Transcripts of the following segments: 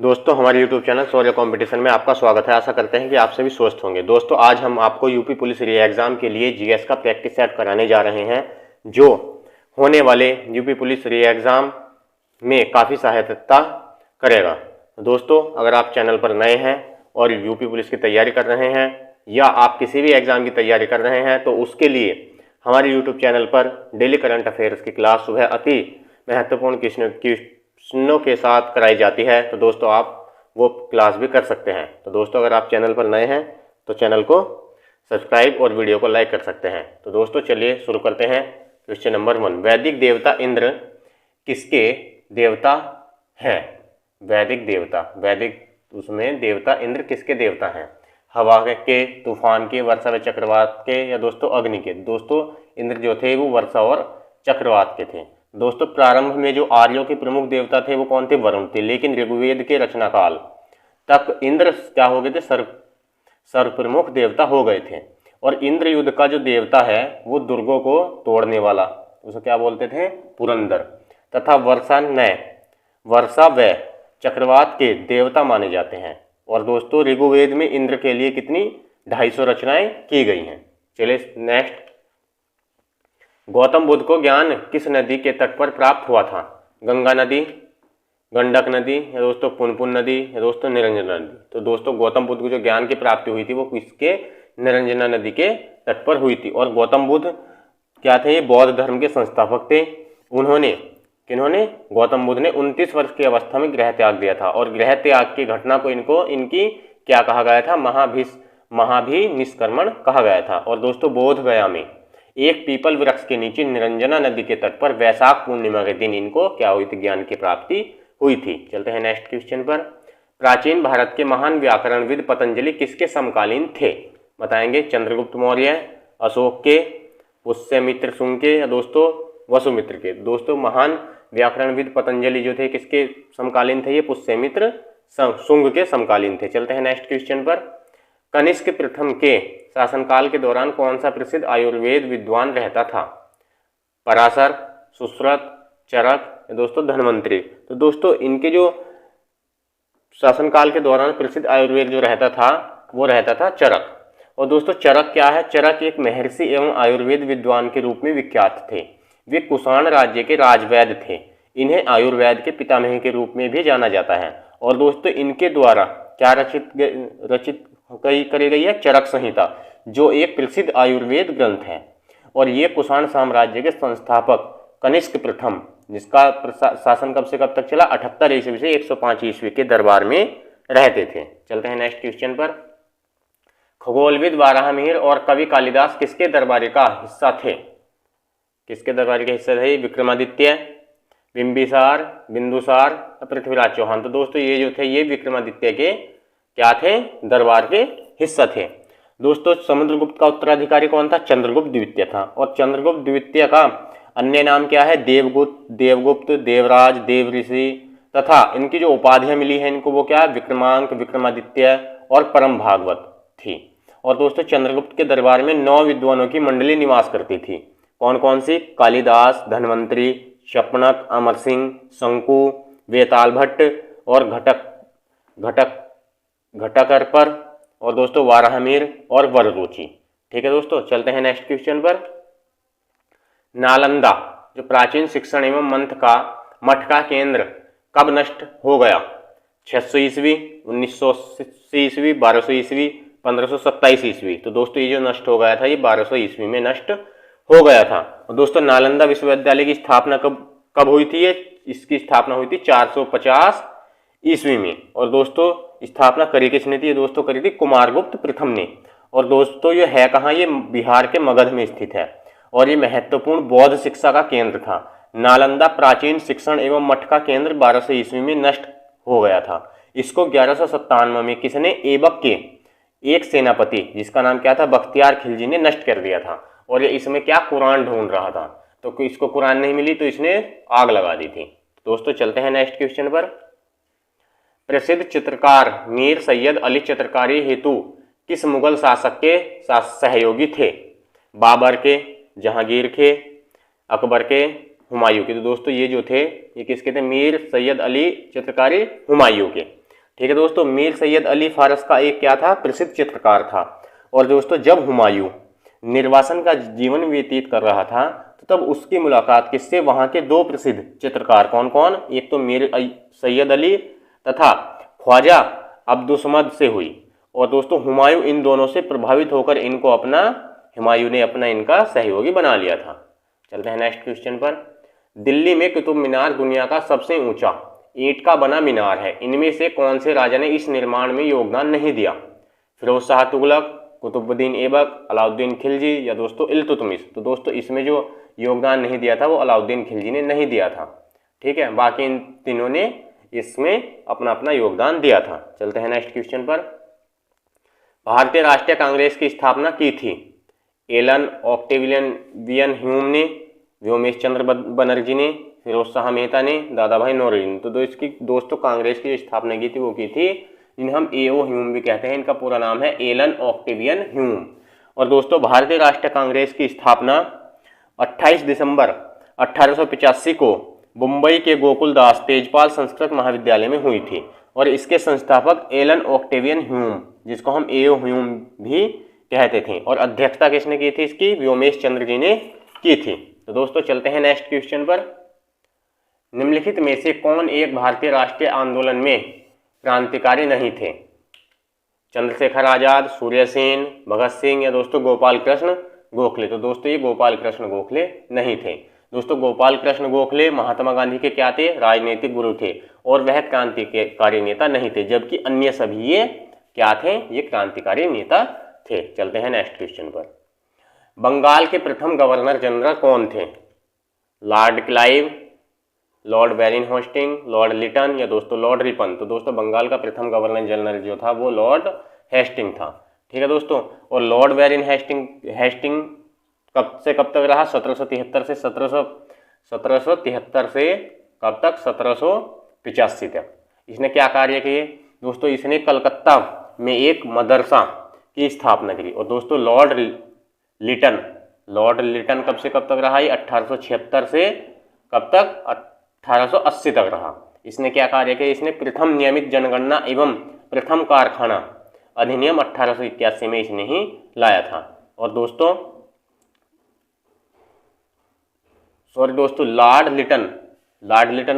दोस्तों हमारे YouTube channel शौर्य competition में आपका स्वागत है। आशा करते हैं कि आप सभी स्वस्थ होंगे। दोस्तों आज हम आपको यूपी पुलिस री एग्जाम के लिए जीएस का प्रैक्टिस सेट कराने जा रहे हैं, जो होने वाले यूपी पुलिस री एग्जाम में काफ़ी सहायता करेगा। दोस्तों अगर आप चैनल पर नए हैं और यूपी पुलिस की तैयारी कर रहे हैं या आप किसी भी एग्जाम की तैयारी कर रहे हैं, तो उसके लिए हमारे यूट्यूब चैनल पर डेली करंट अफेयर्स की क्लास सुबह अति महत्वपूर्ण क्वेश्चनों के साथ कराई जाती है। तो दोस्तों आप वो क्लास भी कर सकते हैं। तो दोस्तों अगर आप चैनल पर नए हैं तो चैनल को सब्सक्राइब और वीडियो को लाइक कर सकते हैं। तो दोस्तों चलिए शुरू करते हैं। क्वेश्चन नंबर 1, वैदिक देवता इंद्र किसके देवता हैं? वैदिक उसमें देवता इंद्र किसके देवता हैं? हवा के, तूफान के, वर्षा व चक्रवात के, या दोस्तों अग्नि के? दोस्तों इंद्र जो थे वो वर्षा और चक्रवात के थे। दोस्तों प्रारंभ में जो आर्यों के प्रमुख देवता थे वो कौन थे? वरुण थे। लेकिन ऋग्वेद के रचना काल तक इंद्र क्या हो गए थे? सर्व प्रमुख देवता हो गए थे। और इंद्र युद्ध का जो देवता है वो दुर्गों को तोड़ने वाला, उसे क्या बोलते थे? पुरंदर। तथा वर्षा व चक्रवात के देवता माने जाते हैं। और दोस्तों ऋग्वेद में इंद्र के लिए कितनी 250 रचनाएं की गई हैं। चलिए नेक्स्ट, गौतम बुद्ध को ज्ञान किस नदी के तट पर प्राप्त हुआ था? गंगा नदी, गंडक नदी, या दोस्तों पुनपुन नदी, या दोस्तों निरंजना नदी? तो दोस्तों गौतम बुद्ध को जो ज्ञान की प्राप्ति हुई थी वो किसके? निरंजना नदी के तट पर हुई थी। और गौतम बुद्ध क्या थे? ये बौद्ध धर्म के संस्थापक थे। किन्होंने? गौतम बुद्ध ने 29 वर्ष की अवस्था में गृह त्याग दिया था। और गृह त्याग की घटना को इनकी क्या कहा गया था? महाभिनिष्क्रमण कहा गया था। और दोस्तों बोध गया में एक पीपल वृक्ष के नीचे निरंजना नदी के तट पर वैशाख पूर्णिमा के दिन इनको क्या हुई थी? ज्ञान की प्राप्ति हुई थी। चलते हैं नेक्स्ट क्वेश्चन पर। प्राचीन भारत के महान व्याकरणविद पतंजलि किसके समकालीन थे? बताएंगे चंद्रगुप्त मौर्य, अशोक के, पुष्यमित्र शुंग के, या दोस्तों वसुमित्र के? दोस्तों महान व्याकरणविद पतंजलि जो थे किसके समकालीन थे? ये पुष्यमित्र शुंग के समकालीन थे। चलते हैं नेक्स्ट क्वेश्चन पर। कनिष्क प्रथम के शासनकाल के दौरान कौन सा प्रसिद्ध आयुर्वेद विद्वान रहता था? पराशर, सुश्रुत, चरक, दोस्तों धन्वंतरी? तो दोस्तों इनके जो शासनकाल के दौरान प्रसिद्ध आयुर्वेद जो रहता था वो रहता था चरक। और दोस्तों चरक क्या है? चरक एक महर्षि एवं आयुर्वेद विद्वान के रूप में विख्यात थे। वे कुषाण राज्य के राजवैद्य थे। इन्हें आयुर्वेद के पितामह के रूप में भी जाना जाता है। और दोस्तों इनके द्वारा क्या रचित करी गई है? चरक संहिता, जो एक प्रसिद्ध आयुर्वेद ग्रंथ है। और ये कुषाण साम्राज्य के संस्थापक कनिष्क प्रथम, जिसका शासन कब से कब तक चला? 78 ईस्वी से 105 ईस्वी के दरबार में रहते थे। चलते हैं नेक्स्ट क्वेश्चन पर। खगोलविद वाराहमिहिर और कवि कालिदास किसके दरबारी का हिस्सा थे? किसके दरबारी का हिस्सा थे? विक्रमादित्य, बिंबिसार, बिंदुसार, पृथ्वीराज चौहान? तो दोस्तों ये जो थे ये विक्रमादित्य के क्या थे? दरबार के हिस्सा थे। दोस्तों समुद्रगुप्त का उत्तराधिकारी कौन था? चंद्रगुप्त द्वितीय था। और चंद्रगुप्त द्वितीय का अन्य नाम क्या है? देवगुप्त, देवराज, देवऋषि, तथा इनकी जो उपाधियां मिली हैं इनको वो क्या? विक्रमांक, विक्रमादित्य और परम भागवत थी। और दोस्तों चंद्रगुप्त के दरबार में 9 विद्वानों की मंडली निवास करती थी। कौन कौन सी? कालिदास, धन्वंतरी, शपनक, अमर सिंह, शंकु, वेताल भट्ट और घटकर, और दोस्तों वाराहमिहिर और वररुचि। ठीक है दोस्तों, चलते हैं नेक्स्ट क्वेश्चन पर। नालंदा जो प्राचीन शिक्षण एवं मठ का केंद्र कब नष्ट हो गया? 600 ईस्वी, 1980 ईस्वी, 1200 ईस्वी, 1527 ईस्वी? तो दोस्तों ये जो नष्ट हो गया था ये 1200 ईस्वी में नष्ट हो गया था। और दोस्तों नालंदा विश्वविद्यालय की स्थापना कब हुई थी? इसकी स्थापना हुई थी 450 ईस्वी में। और दोस्तों स्थापना करी किसने थी? दोस्तों करी थी कुमारगुप्त प्रथम ने। और दोस्तों ये है कहाँ? ये बिहार के मगध में स्थित है। और ये महत्वपूर्ण बौद्ध शिक्षा का केंद्र था। नालंदा प्राचीन शिक्षण एवं मठ का केंद्र 1200 ईस्वी में नष्ट हो गया था। इसको 1197 में किसने? ऐबक के एक सेनापति जिसका नाम क्या था? बख्तियार खिलजी ने नष्ट कर दिया था। और ये इसमें क्या? कुरान ढूंढ रहा था, तो इसको कुरान नहीं मिली तो इसने आग लगा दी थी। दोस्तों चलते हैं नेक्स्ट क्वेश्चन पर। प्रसिद्ध चित्रकार मीर सैयद अली चित्रकारी हेतु किस मुगल शासक के सहयोगी थे? बाबर के, जहांगीर के, अकबर के, हुमायूं के? तो दोस्तों ये जो थे ये किसके थे? मीर सैयद अली चित्रकारी हुमायूं के। ठीक है दोस्तों, मीर सैयद अली फारस का एक क्या था, प्रसिद्ध चित्रकार था। और दोस्तों जब हुमायूं निर्वासन का जीवन व्यतीत कर रहा था तो तब उसकी मुलाकात किससे, वहां के दो प्रसिद्ध चित्रकार कौन कौन, एक तो मीर सैयद अली तथा ख्वाजा अब्दुस्समद से हुई। और दोस्तों हुमायूं इन दोनों से प्रभावित होकर हुमायूं ने अपना इनका सहयोगी बना लिया था। चलते हैं नेक्स्ट क्वेश्चन पर। दिल्ली में कुतुब मीनार दुनिया का सबसे ऊंचा ईंट का बना मीनार है, इनमें से कौन से राजा ने इस निर्माण में योगदान नहीं दिया, फिरोज शाह तुगलक, कुतुबुद्दीन ऐबक, अलाउद्दीन खिलजी या दोस्तों इल्तुतमिश। तो दोस्तों इसमें जो योगदान नहीं दिया था वो अलाउद्दीन खिलजी ने नहीं दिया था। ठीक है, बाकी इन तीनों ने इसमें अपना अपना योगदान दिया था। चलते हैं नेक्स्ट क्वेश्चन पर। भारतीय राष्ट्रीय कांग्रेस की स्थापना की थी एलन ऑक्टेवियन ह्यूम ने, व्योमेश चंद्र बनर्जी ने, फिरोज शाह मेहता ने, दादा भाई नौरोजी ने। तो इसकी दोस्तों कांग्रेस की जो स्थापना की थी वो की थी, जिन्हें हम एओ ह्यूम भी कहते हैं, इनका पूरा नाम है एलन ऑक्टेवियन ह्यूम। और दोस्तों भारतीय राष्ट्रीय कांग्रेस की स्थापना 28 दिसंबर 1885 को मुंबई के गोकुलदास तेजपाल संस्कृत महाविद्यालय में हुई थी। और इसके संस्थापक एलन ऑक्टेवियन ह्यूम, जिसको हम एओ ह्यूम भी कहते थे, और अध्यक्षता किसने की थी इसकी, व्योमेश चंद्र जी ने की थी। तो दोस्तों चलते हैं नेक्स्ट क्वेश्चन पर। निम्नलिखित में से कौन एक भारतीय राष्ट्रीय आंदोलन में क्रांतिकारी नहीं थे, चंद्रशेखर आजाद, सूर्य सेन, भगत सिंह या दोस्तों गोपाल कृष्ण गोखले। तो दोस्तों ये गोपाल कृष्ण गोखले नहीं थे। दोस्तों गोपाल कृष्ण गोखले महात्मा गांधी के क्या थे, राजनीतिक गुरु थे, और वह क्रांतिकारी नेता नहीं थे, जबकि अन्य सभी ये क्या थे, ये क्रांतिकारी नेता थे। चलते हैं नेक्स्ट क्वेश्चन पर। बंगाल के प्रथम गवर्नर जनरल कौन थे, lord Clive, lord Warren Hastings, lord Lytton या दोस्तों लॉर्ड रिपन। तो दोस्तों बंगाल का प्रथम गवर्नर जनरल जो था वो लॉर्ड हेस्टिंग था। ठीक है दोस्तों, और लॉर्ड वेरिन हेस्टिंग कब से कब तक रहा, 1773 से 1773 से कब तक, 1785 तक। इसने क्या कार्य किए दोस्तों, इसने कलकत्ता में एक मदरसा की स्थापना की। और दोस्तों लॉर्ड लिटन कब से कब तक रहा, ये 1876 से कब तक, 1880 तक रहा। इसने क्या कार्य किया, इसने प्रथम नियमित जनगणना एवं प्रथम कारखाना अधिनियम 1881 में इसने ही लाया था। और दोस्तों लॉर्ड लिटन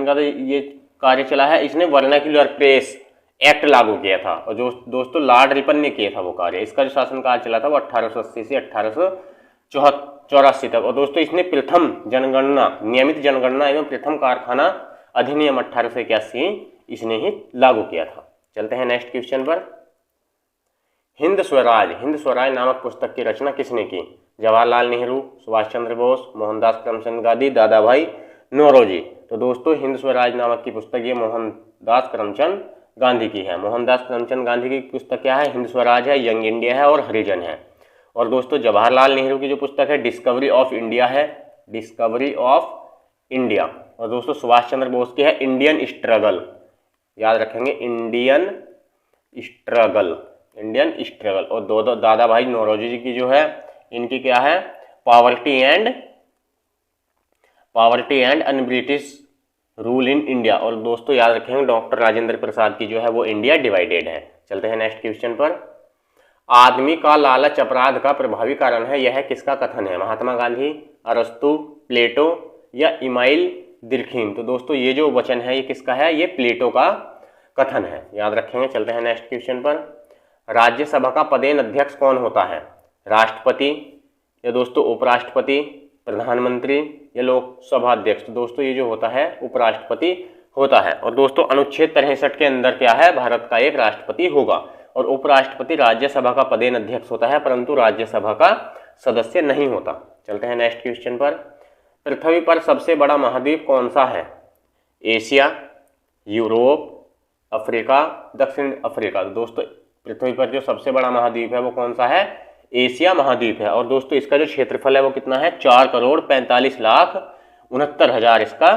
का तो ये कार्य चला है, इसने वर्नाक्युलर प्रेस एक्ट लागू किया था। और जो दोस्तों लॉर्ड रिपन ने किया था वो कार्य, इसका जो शासनकाल चला था वो 1880 से 1884 तक। और दोस्तों इसने प्रथम जनगणना, नियमित जनगणना एवं प्रथम कारखाना अधिनियम 1881 इसने ही लागू किया था। चलते हैं नेक्स्ट क्वेश्चन पर। हिंद स्वराज नामक पुस्तक की रचना किसने की, जवाहरलाल नेहरू, सुभाष चंद्र बोस, मोहनदास करमचंद गांधी, दादा भाई नौरोजी। तो दोस्तों हिंद स्वराज नामक की पुस्तक ये मोहनदास करमचंद गांधी की है। मोहनदास करमचंद गांधी की पुस्तक क्या है, हिंद स्वराज है, यंग इंडिया है और हरिजन है। और दोस्तों जवाहरलाल नेहरू की जो पुस्तक है डिस्कवरी ऑफ इंडिया है, डिस्कवरी ऑफ इंडिया। और दोस्तों सुभाष चंद्र बोस की है इंडियन स्ट्रगल, याद रखेंगे इंडियन स्ट्रगल। और दो दादा भाई नौरोजी जी की जो है इनकी क्या है, poverty and un British rule in India. और दोस्तों याद रखेंगे डॉक्टर राजेंद्र प्रसाद की जो है वो इंडिया डिवाइडेड है। चलते हैं नेक्स्ट क्वेश्चन पर। आदमी का लालच अपराध का प्रभावी कारण है, यह किसका कथन है, महात्मा गांधी, अरस्तु, प्लेटो या इमाइल दिरखीम। तो दोस्तों ये जो वचन है ये किसका है, ये प्लेटो का कथन है, याद रखेंगे। चलते हैं नेक्स्ट क्वेश्चन पर। राज्यसभा का पदेन अध्यक्ष कौन होता है, राष्ट्रपति या दोस्तों उपराष्ट्रपति, प्रधानमंत्री या लोकसभा अध्यक्ष। तो दोस्तों ये जो होता है उपराष्ट्रपति होता है। और दोस्तों अनुच्छेद 63 के अंदर क्या है, भारत का एक राष्ट्रपति होगा और उपराष्ट्रपति राज्यसभा का पदेन अध्यक्ष होता है, परंतु राज्यसभा का सदस्य नहीं होता। चलते हैं नेक्स्ट क्वेश्चन पर। पृथ्वी पर सबसे बड़ा महाद्वीप कौन सा है, एशिया, यूरोप, अफ्रीका, दक्षिण अफ्रीका। तो दोस्तों पृथ्वी पर जो सबसे बड़ा महाद्वीप है वो कौन सा है, एशिया महाद्वीप है। और दोस्तों इसका जो क्षेत्रफल है वो कितना है, 4,45,69,000 इसका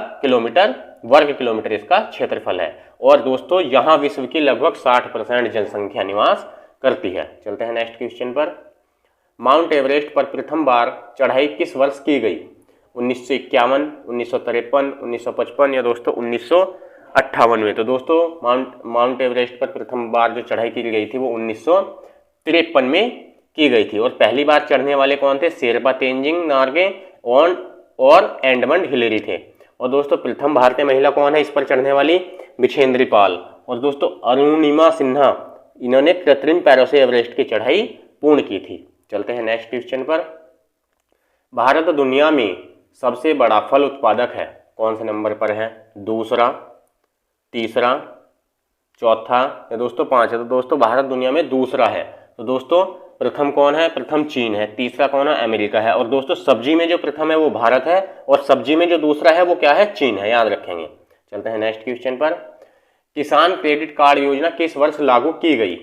वर्ग किलोमीटर इसका क्षेत्रफल है। और दोस्तों यहाँ विश्व की लगभग 60% जनसंख्या निवास करती है। चलते हैं नेक्स्ट क्वेश्चन पर। माउंट एवरेस्ट पर प्रथम बार चढ़ाई किस वर्ष की गई, 1951, 1953, 1955 या दोस्तों 1958। 58 में। तो दोस्तों माउंट एवरेस्ट पर प्रथम बार जो चढ़ाई की गई थी वो 1953 में की गई थी। और पहली बार चढ़ने वाले कौन थे? शेरपा तेंजिंग नार्गे और एडमंड हिलेरी थे। और दोस्तों प्रथम भारतीय महिला कौन है इस पर चढ़ने वाली? बिछेंद्री पाल। और दोस्तों अरुणिमा सिन्हा, इन्होंने कृत्रिम पैरों से एवरेस्ट की चढ़ाई पूर्ण की थी। चलते हैं नेक्स्ट क्वेश्चन पर। भारत दुनिया में सबसे बड़ा फल उत्पादक है, कौन से नंबर पर है? दूसरा, तीसरा, चौथा या दोस्तों पांच है? तो दोस्तों भारत दुनिया में दूसरा है। तो दोस्तों प्रथम कौन है? प्रथम चीन है। तीसरा कौन है? अमेरिका है। और दोस्तों सब्जी में जो प्रथम है वो भारत है और सब्जी में जो दूसरा है वो क्या है? चीन है, याद रखेंगे। चलते हैं नेक्स्ट क्वेश्चन पर। किसान क्रेडिट कार्ड योजना किस वर्ष लागू की गई?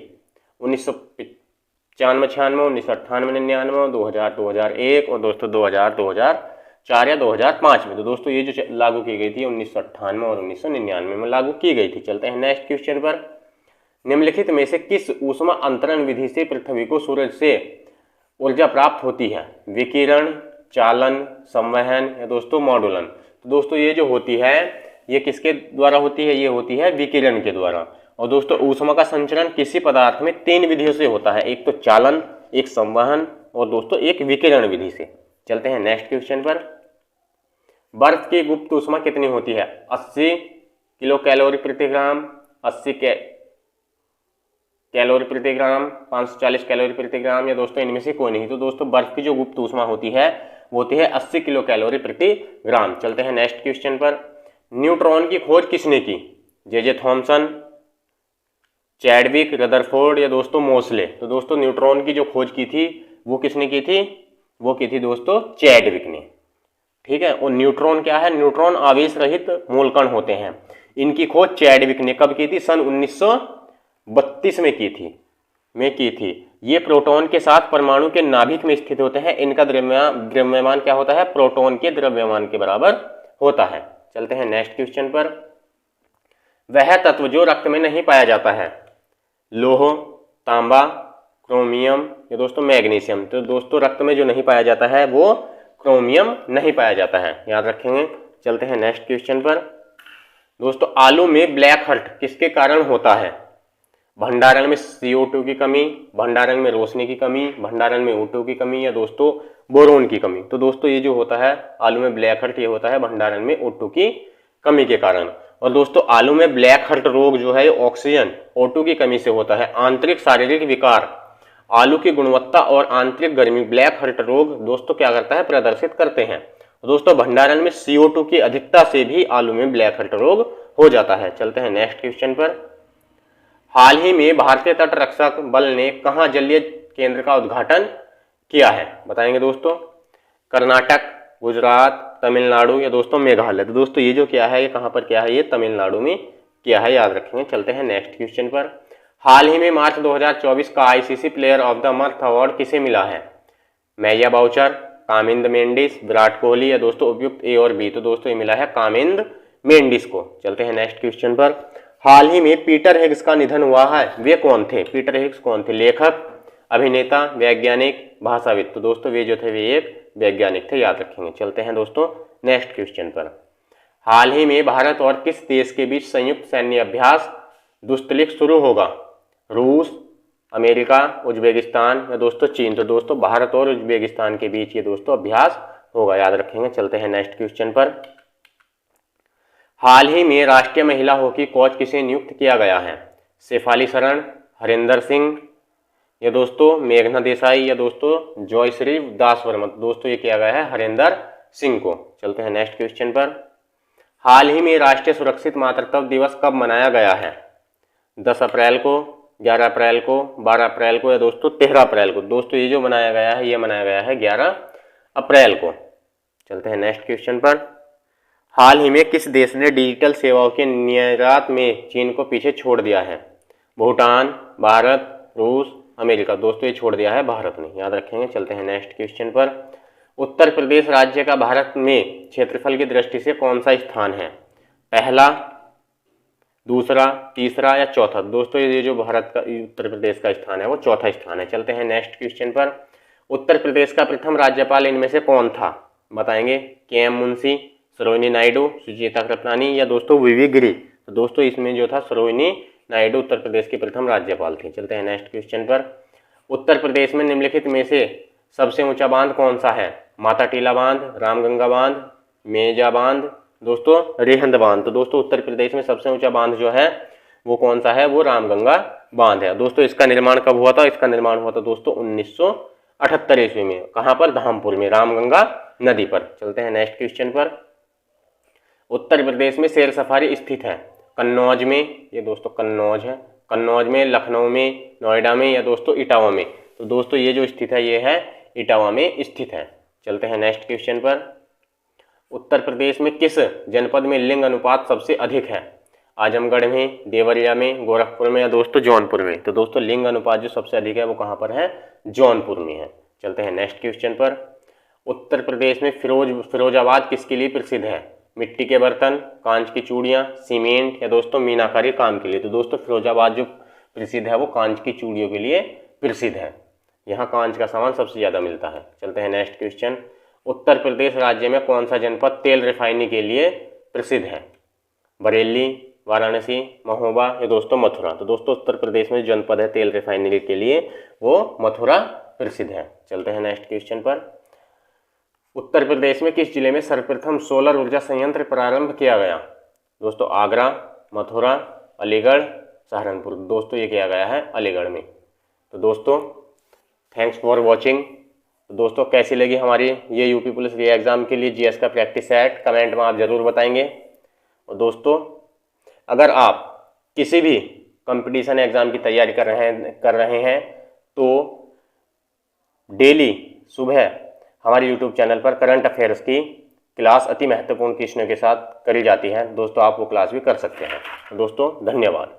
1995, 1998, 99, 2000, 2001 और दोस्तों 2000, 2004 या 2005 में। तो दोस्तों ये जो लागू की गई थी 1998 और 1999 में लागू की गई थी। चलते हैं नेक्स्ट क्वेश्चन पर। निम्नलिखित में से किस ऊष्मा अंतरण विधि से पृथ्वी को सूरज से ऊर्जा प्राप्त होती है? विकिरण, चालन, संवहन या दोस्तों मॉडुलन। तो दोस्तों ये जो होती है ये किसके द्वारा होती है? ये होती है विकिरण के द्वारा। और दोस्तों ऊष्मा का संचरण किसी पदार्थ में 3 विधियों से होता है, एक तो चालन, एक संवहन और दोस्तों एक विकिरण विधि से। चलते हैं नेक्स्ट क्वेश्चन पर। बर्फ की गुप्त ऊष्मा कितनी होती है? 80 किलो कैलोरी प्रति ग्राम, 80 कैलोरी प्रति ग्राम, 540 कैलोरी प्रति ग्राम या दोस्तों इनमें से कोई नहीं। तो दोस्तों बर्फ की जो गुप्त ऊष्मा होती है वो होती है 80 किलो कैलोरी प्रति ग्राम। चलते हैं नेक्स्ट क्वेश्चन पर। न्यूट्रॉन की खोज किसने की? जे थॉमसन, चैडविक, रदरफोर्ड या दोस्तों मोसले। तो दोस्तों न्यूट्रॉन की जो खोज की थी वो किसने की थी? वो की थी दोस्तों चैडविक ने। ठीक है। और न्यूट्रॉन क्या है? न्यूट्रॉन आवेश रहित मूलकण होते हैं। इनकी खोज चैडविक ने कब की थी? सन 1932 में की थी। ये प्रोटॉन के साथ परमाणु के नाभिक में स्थित होते हैं। इनका द्रव्यमान क्या होता है? प्रोटॉन के द्रव्यमान के बराबर होता है। चलते हैं नेक्स्ट क्वेश्चन पर। वह तत्व जो रक्त में नहीं पाया जाता है? लोह, तांबा, क्रोमियम या दोस्तों मैग्नीशियम। तो दोस्तों रक्त में जो नहीं पाया जाता है वो क्रोमियम नहीं पाया जाता है, याद रखेंगे। चलते हैं नेक्स्ट क्वेश्चन पर। दोस्तों आलू में ब्लैक हर्ट किसके कारण होता है? भंडारण में CO2 की कमी, भंडारण में रोशनी की कमी, भंडारण में O2 की कमी या दोस्तों बोरोन की कमी। तो दोस्तों ये जो होता है आलू में ब्लैक हर्ट, ये होता है भंडारण में O2 की कमी के कारण। और दोस्तों आलू में ब्लैक हर्ट रोग जो है ऑक्सीजन O2 की कमी से होता है। आंतरिक शारीरिक विकार, आलू की गुणवत्ता और आंतरिक गर्मी ब्लैक हर्ट रोग दोस्तों क्या करता है? प्रदर्शित करते हैं। दोस्तों भंडारण में CO2 की अधिकता से भी आलू में ब्लैक हर्ट रोग हो जाता है। चलते हैं नेक्स्ट क्वेश्चन पर। हाल ही में भारतीय तट रक्षक बल ने कहां जलीय केंद्र का उद्घाटन किया है? बताएंगे दोस्तों। कर्नाटक, गुजरात, तमिलनाडु या दोस्तों मेघालय। तो दोस्तों ये जो क्या है ये कहां पर किया है? ये तमिलनाडु में किया है, याद रखेंगे। चलते हैं नेक्स्ट क्वेश्चन पर। हाल ही में मार्च 2024 का ICC player of the month award किसे मिला है? मैया बाउचर, कामिंद मेंडिस, विराट कोहली या दोस्तों उपयुक्त A और B। तो दोस्तों ये मिला है कामिंद मेंडिस को। चलते हैं नेक्स्ट क्वेश्चन पर। हाल ही में पीटर हिग्स का निधन हुआ है, वे कौन थे? पीटर हिग्स कौन थे? लेखक, अभिनेता, वैज्ञानिक, भाषाविद। तो दोस्तों वे जो थे वे एक वैज्ञानिक थे, याद रखेंगे। चलते हैं दोस्तों नेक्स्ट क्वेश्चन पर। हाल ही में भारत और किस देश के बीच संयुक्त सैन्य अभ्यास दुस्तलिक शुरू होगा? रूस, अमेरिका, उज्बेकिस्तान या दोस्तों चीन। तो दोस्तों भारत और उज्बेकिस्तान के बीच ये दोस्तों अभ्यास होगा, याद रखेंगे। चलते हैं नेक्स्ट क्वेश्चन पर। हाल ही में राष्ट्रीय महिला हॉकी कोच किसे नियुक्त किया गया है? शेफाली शरण, हरिंदर सिंह या दोस्तों मेघना देसाई या दोस्तों जॉयश्री दास वर्मा। दोस्तों ये किया गया है हरिंदर सिंह को। चलते हैं नेक्स्ट क्वेश्चन पर। हाल ही में राष्ट्रीय सुरक्षित मातृत्व दिवस कब मनाया गया है? 10 अप्रैल को, 11 अप्रैल को, 12 अप्रैल को या दोस्तों 13 अप्रैल को। दोस्तों ये जो मनाया गया है ये मनाया गया है 11 अप्रैल को। चलते हैं नेक्स्ट क्वेश्चन पर। हाल ही में किस देश ने डिजिटल सेवाओं के निर्यात में चीन को पीछे छोड़ दिया है? भूटान, भारत, रूस, अमेरिका। दोस्तों ये छोड़ दिया है भारत ने, याद रखेंगे। चलते हैं नेक्स्ट क्वेश्चन पर। उत्तर प्रदेश राज्य का भारत में क्षेत्रफल की दृष्टि से कौन सा स्थान है? पहला, दूसरा, तीसरा या चौथा। दोस्तों ये जो भारत का उत्तर प्रदेश का स्थान है वो चौथा स्थान है। चलते हैं नेक्स्ट क्वेश्चन पर। उत्तर प्रदेश का प्रथम राज्यपाल इनमें से कौन था? बताएंगे। KM मुंशी, सरोजिनी नायडू, सुचेता कृपलानी या दोस्तों VV गिरी। तो दोस्तों इसमें जो था सरोजिनी नायडू उत्तर प्रदेश की प्रथम राज्यपाल थी। चलते हैं नेक्स्ट क्वेश्चन पर। उत्तर प्रदेश में निम्नलिखित में से सबसे ऊंचा बांध कौन सा है? माता टीला बांध, रामगंगा बांध, मेजा बांध, दोस्तों रिहंद बांध। तो दोस्तों उत्तर प्रदेश में सबसे ऊंचा बांध जो है वो कौन सा है? वो रामगंगा बांध है। दोस्तों इसका निर्माण कब हुआ था? इसका निर्माण हुआ था दोस्तों 1978 ईस्वी में। कहाँ पर? धामपुर में, रामगंगा नदी पर। चलते हैं नेक्स्ट क्वेश्चन पर। उत्तर प्रदेश में शेर सफारी स्थित है? कन्नौज में, ये दोस्तों कन्नौज है, कन्नौज में, लखनऊ में, नोएडा में या दोस्तों इटावा में। तो दोस्तों ये जो स्थित है ये है इटावा में स्थित है। चलते हैं नेक्स्ट क्वेश्चन पर। उत्तर प्रदेश में किस जनपद में लिंग अनुपात सबसे अधिक है? आजमगढ़ में, देवरिया में, गोरखपुर में या दोस्तों जौनपुर में। तो दोस्तों लिंग अनुपात जो सबसे अधिक है वो कहाँ पर है? जौनपुर में है। चलते हैं नेक्स्ट क्वेश्चन पर। उत्तर प्रदेश में फिरोजाबाद किसके लिए प्रसिद्ध है? मिट्टी के बर्तन, कांच की चूड़ियाँ, सीमेंट या दोस्तों मीनाकारी काम के लिए। तो दोस्तों फिरोजाबाद जो प्रसिद्ध है वो कांच की चूड़ियों के लिए प्रसिद्ध है। यहाँ कांच का सामान सबसे ज़्यादा मिलता है। चलते हैं नेक्स्ट क्वेश्चन। उत्तर प्रदेश राज्य में कौन सा जनपद तेल रिफाइनरी के लिए प्रसिद्ध है? बरेली, वाराणसी, महोबा या दोस्तों मथुरा। तो दोस्तों उत्तर प्रदेश में जनपद है तेल रिफाइनरी के लिए वो मथुरा प्रसिद्ध है। चलते हैं नेक्स्ट क्वेश्चन पर। उत्तर प्रदेश में किस जिले में सर्वप्रथम सोलर ऊर्जा संयंत्र प्रारंभ किया गया? दोस्तों आगरा, मथुरा, अलीगढ़, सहारनपुर। दोस्तों ये किया गया है अलीगढ़ में। तो दोस्तों थैंक्स फॉर वॉचिंग। तो दोस्तों कैसी लगी हमारी ये यूपी पुलिस री एग्ज़ाम के लिए जीएस का प्रैक्टिस सेट, कमेंट में आप ज़रूर बताएंगे। और दोस्तों अगर आप किसी भी कंपटीशन एग्ज़ाम की तैयारी कर रहे हैं तो डेली सुबह हमारे यूट्यूब चैनल पर करंट अफेयर्स की क्लास अति महत्वपूर्ण क्वेश्चनों के साथ करी जाती है। दोस्तों आप वो क्लास भी कर सकते हैं। दोस्तों धन्यवाद।